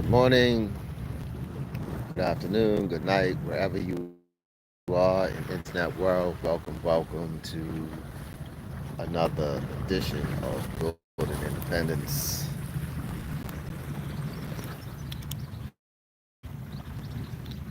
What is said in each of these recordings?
Good morning, good afternoon, good night, wherever you are in the internet world. Welcome to another edition of Building Independence.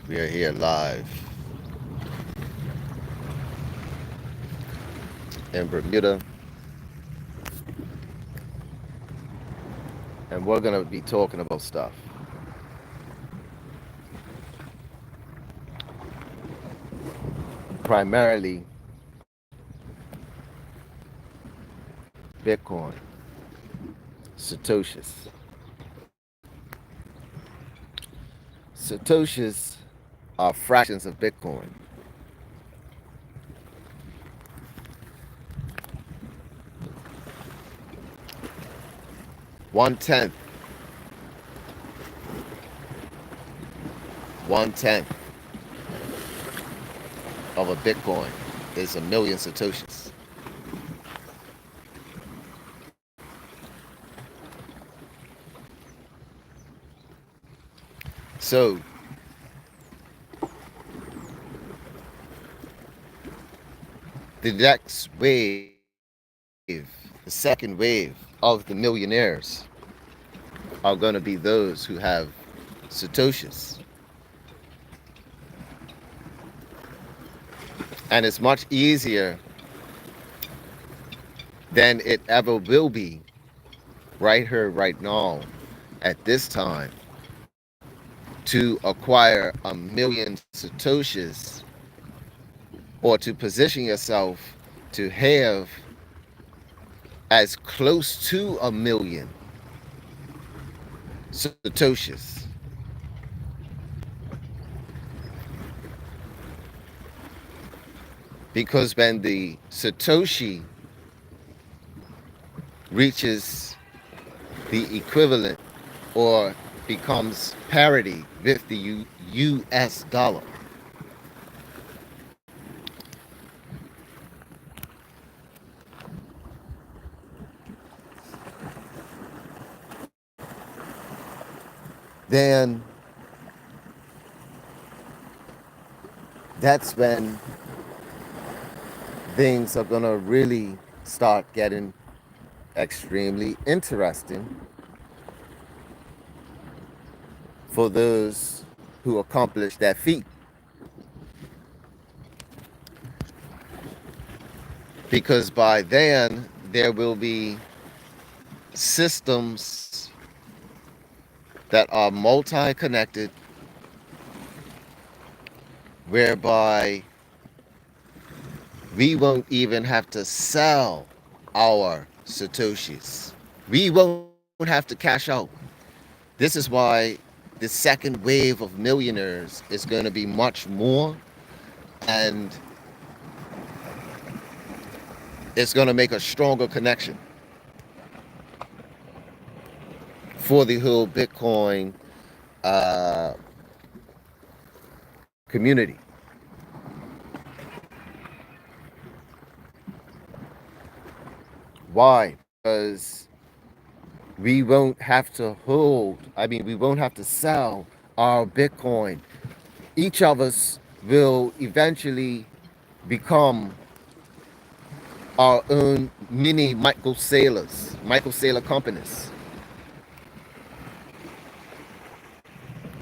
We are here live in Bermuda, and we're going to be talking about stuff. Primarily Bitcoin, Satoshis. Satoshis are fractions of Bitcoin. One tenth of a Bitcoin is a million Satoshis. So the next wave, the second wave of the millionaires are going to be those who have Satoshis. And it's much easier than it ever will be right here, right now, at this time, to acquire a million Satoshis or to position yourself to have as close to a million Satoshis. Because when the Satoshi reaches the equivalent or becomes parity with the US dollar, then that's when things are going to really start getting extremely interesting for those who accomplish that feat. Because by then, there will be systems that are multi-connected, whereby we won't even have to sell our Satoshis. We won't have to cash out. This is why the second wave of millionaires is going to be much more, and it's going to make a stronger connection for the whole Bitcoin community. Why? Because we won't have to we won't have to sell our Bitcoin. Each of us will eventually become our own mini Michael Saylor companies,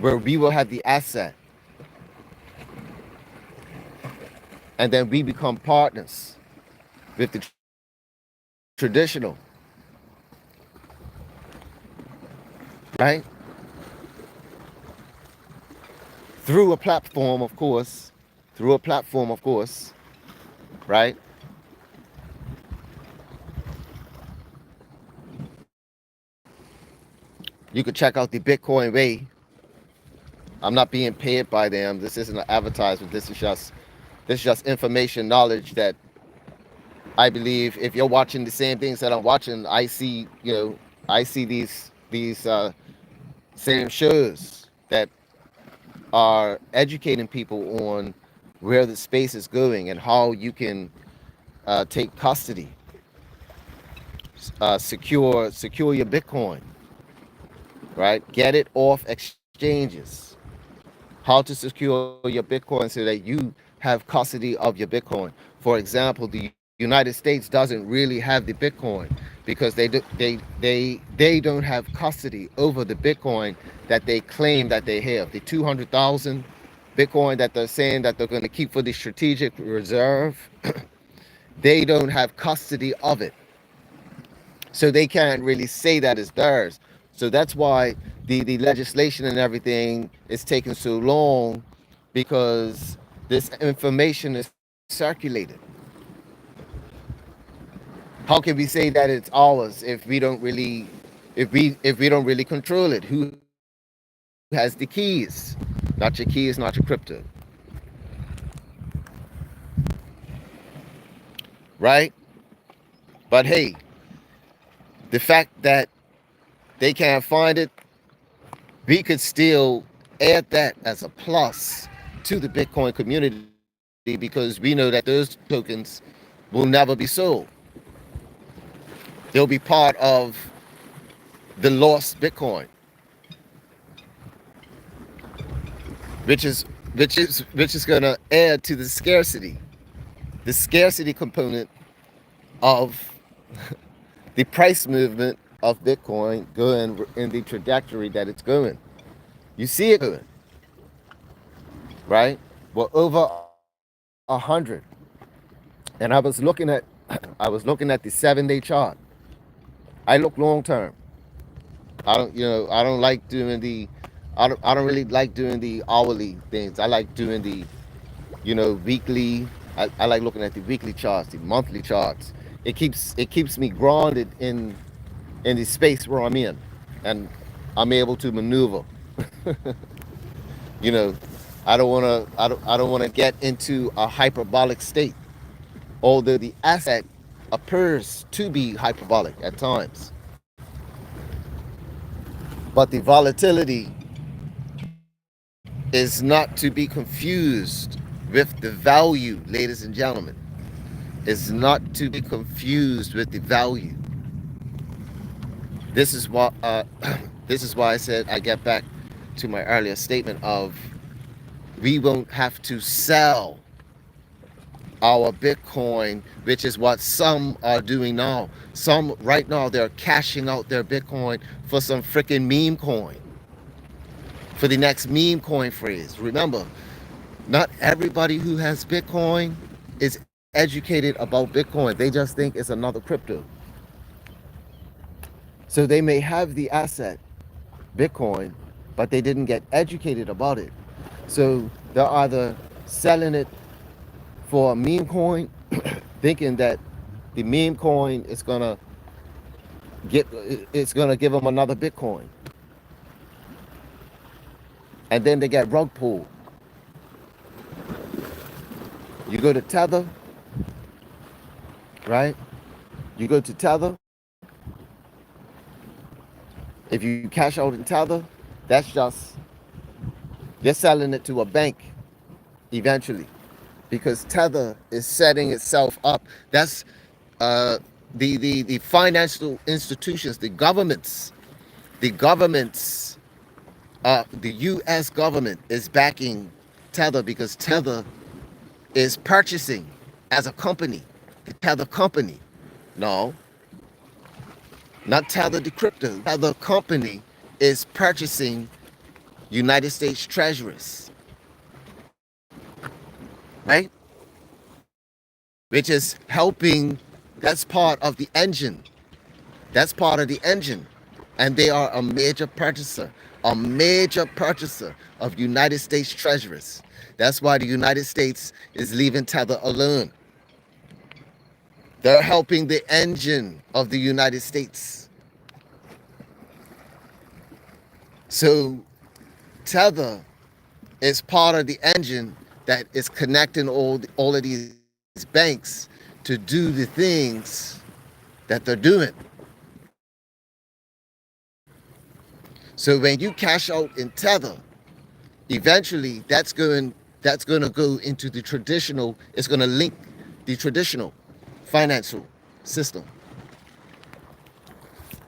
where we will have the asset, and then we become partners with the traditional, right? Through a platform, of course, right? You could check out the Bitcoin Way. I'm not being paid by them. This isn't an advertisement. This is just information, knowledge that I believe if you're watching the same things that I'm watching, I see these same shows that are educating people on where the space is going and how you can take custody, secure your Bitcoin, right? Get it off exchanges. How to secure your Bitcoin so that you have custody of your Bitcoin. For example, the United States doesn't really have the Bitcoin because they don't have custody over the Bitcoin that they claim that they have. The 200,000 Bitcoin that they're saying that they're going to keep for the strategic reserve, they don't have custody of it. So they can't really say that it's theirs. So that's why the legislation and everything is taking so long, because this information is circulated. How can we say that it's ours if we don't really, if we don't really control it? Who has the keys? Not your keys, not your crypto, right? But hey, the fact that they can't find it, we could still add that as a plus to the Bitcoin community because we know that those tokens will never be sold. They'll be part of the lost Bitcoin, which is going to add to the scarcity component of the price movement of Bitcoin going in the trajectory that it's going. You see it going, right? Well, over 100. And I was looking at the 7-day chart. I look long term. I don't like doing I don't really like doing the hourly things. I like doing the, weekly. I like looking at the weekly charts, the monthly charts. It keeps me grounded in the space where I'm in, and I'm able to maneuver. you know, I don't want to get into a hyperbolic state, although the asset appears to be hyperbolic at times. But the volatility is not to be confused with the value, ladies and gentlemen. It's not to be confused with the value. This is why this is why I said, I get back to my earlier statement of, we won't have to sell our Bitcoin, which is what some are doing now. Some right now, they're cashing out their Bitcoin for some freaking meme coin, for the next meme coin phrase. Remember, not everybody who has Bitcoin is educated about Bitcoin. They just think it's another crypto. So they may have the asset, Bitcoin, but they didn't get educated about it. So they're either selling it for a meme coin, thinking that the meme coin is gonna get, it's gonna give them another Bitcoin, and then they get rug pulled. You go to Tether, right? You go to Tether. If you cash out in Tether, that's just, they're selling it to a bank eventually, because Tether is setting itself up. That's uh, the financial institutions, the governments, the U.S. government is backing Tether because Tether is purchasing as a company, the Tether company. No, not Tether the crypto. Tether company is purchasing United States treasuries, right? Which is helping. That's part of the engine. That's part of the engine. And they are a major purchaser of United States treasuries. That's why the United States is leaving Tether alone. They're helping the engine of the United States. So Tether is part of the engine that is connecting all of these banks to do the things that they're doing. So when you cash out in Tether, eventually that's going to go into the traditional, it's going to link the traditional financial system.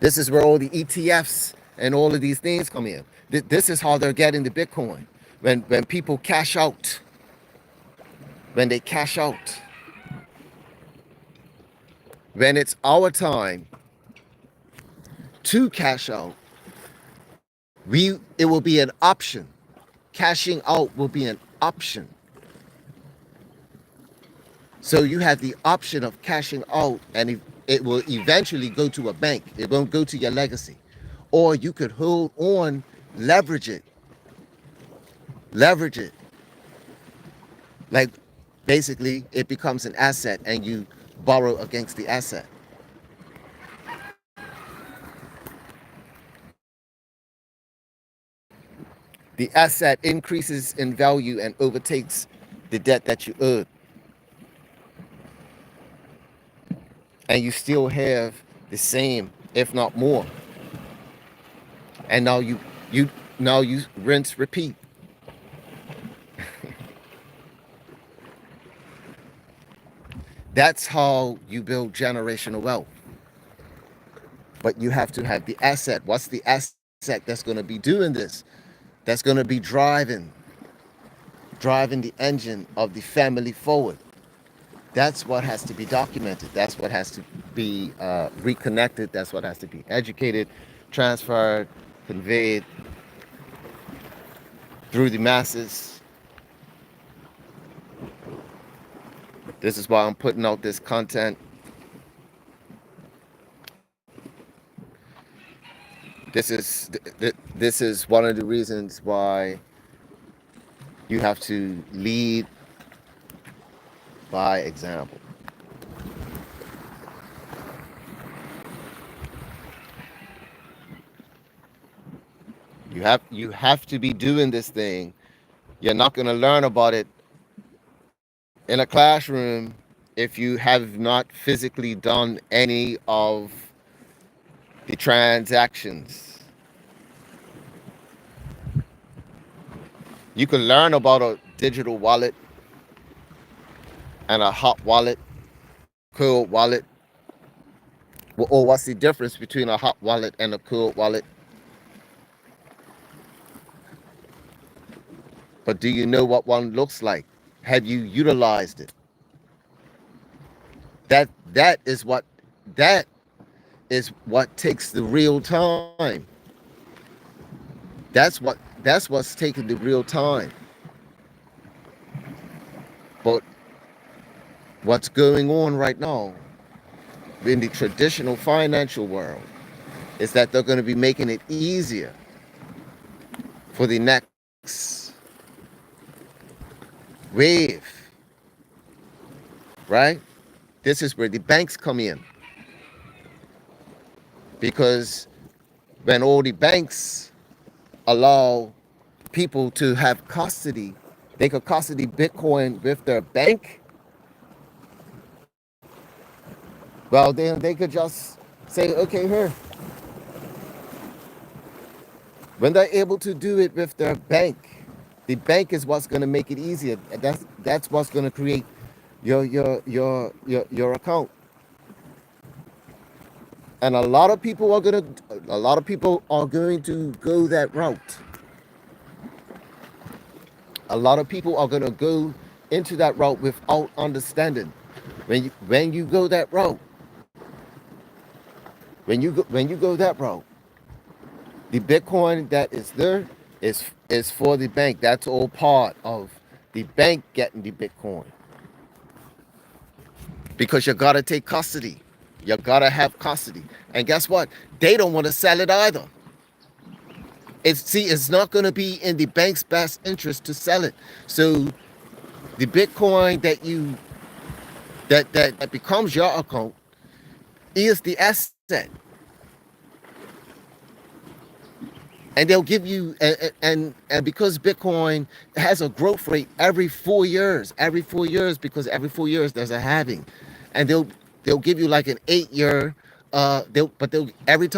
This is where all the ETFs and all of these things come in. This is how they're getting the Bitcoin. When people cash out, when they cash out, when it's our time to cash out, it will be an option. Cashing out will be an option. So you have the option of cashing out, and it will eventually go to a bank. It won't go to your legacy. Or you could hold on, leverage it. Leverage it. Like basically it becomes an asset and you borrow against the asset. The asset increases in value and overtakes the debt that you owed. And you still have the same, if not more. And now you rinse, repeat. That's how you build generational wealth. But you have to have the asset. What's the asset that's going to be doing this? That's going to be driving the engine of the family forward. That's what has to be documented. That's what has to be reconnected. That's what has to be educated, transferred, conveyed through the masses. This is why I'm putting out this content. This is one of the reasons why you have to lead by example. You have to be doing this thing. You're not going to learn about it in a classroom if you have not physically done any of the transactions. You can learn about a digital wallet and a hot wallet, cold wallet. Or what's the difference between a hot wallet and a cold wallet? But do you know what one looks like? Have you utilized it? That is what takes the real time. That's what's taking the real time. But what's going on right now in the traditional financial world is that they're going to be making it easier for the next wave, right? This is where the banks come in. Because when all the banks allow people to have custody, they could custody Bitcoin with their bank. Well, then they could just say, okay, here. When they're able to do it with their bank, the bank is what's going to make it easier. That's what's going to create your account. And a lot of people are going to go that route. A lot of people are going to go into that route without understanding. When you go that route, when you go that route, the Bitcoin that is there is for the bank. That's all part of the bank getting the Bitcoin. Because you gotta take custody. You gotta have custody. And guess what? They don't want to sell it either. It's not gonna be in the bank's best interest to sell it. So the Bitcoin that becomes your account is the asset. And they'll give you, and because Bitcoin has a growth rate every 4 years, because every 4 years there's a halving, and they'll give you like an 8-year, every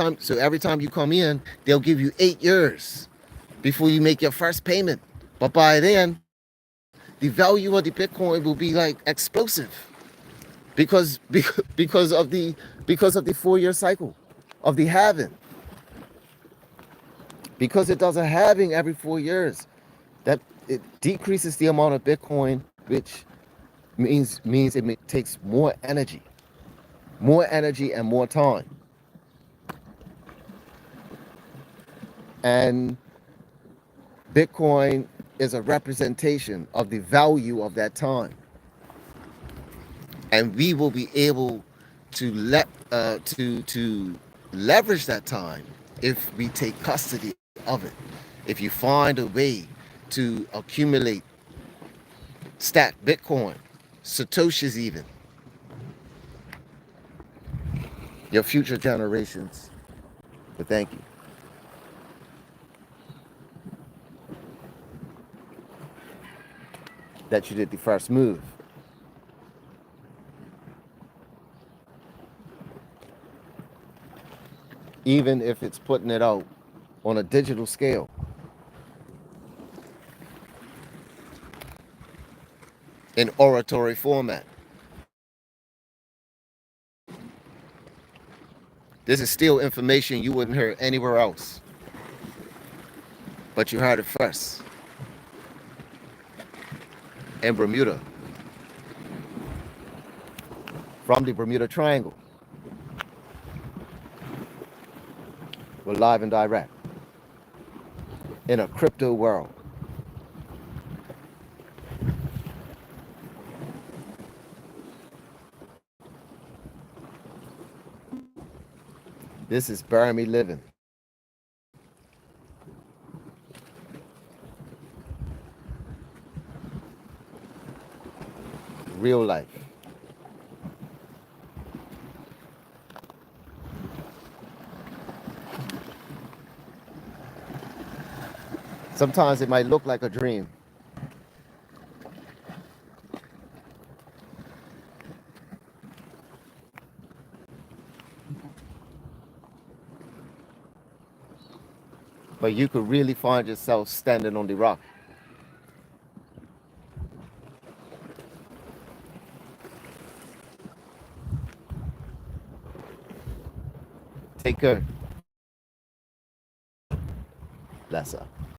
time you come in, they'll give you 8 years before you make your first payment. But by then, the value of the Bitcoin will be like explosive, because of the 4-year cycle of the halving. because it does a halving every 4 years. That it decreases the amount of Bitcoin, which means it takes more energy and more time. And Bitcoin is a representation of the value of that time. And we will be able to to leverage that time if we take custody of it. If you find a way to accumulate, stack Bitcoin, Satoshis even, your future generations will thank you that you did the first move. Even if it's putting it out on a digital scale. In oratory format. This is still information you wouldn't hear anywhere else, but you heard it first in Bermuda, from the Bermuda Triangle. We're live and direct in a crypto world. This is Bury Me Living. Real life. Sometimes it might look like a dream. But you could really find yourself standing on the rock. Take care. Bless up.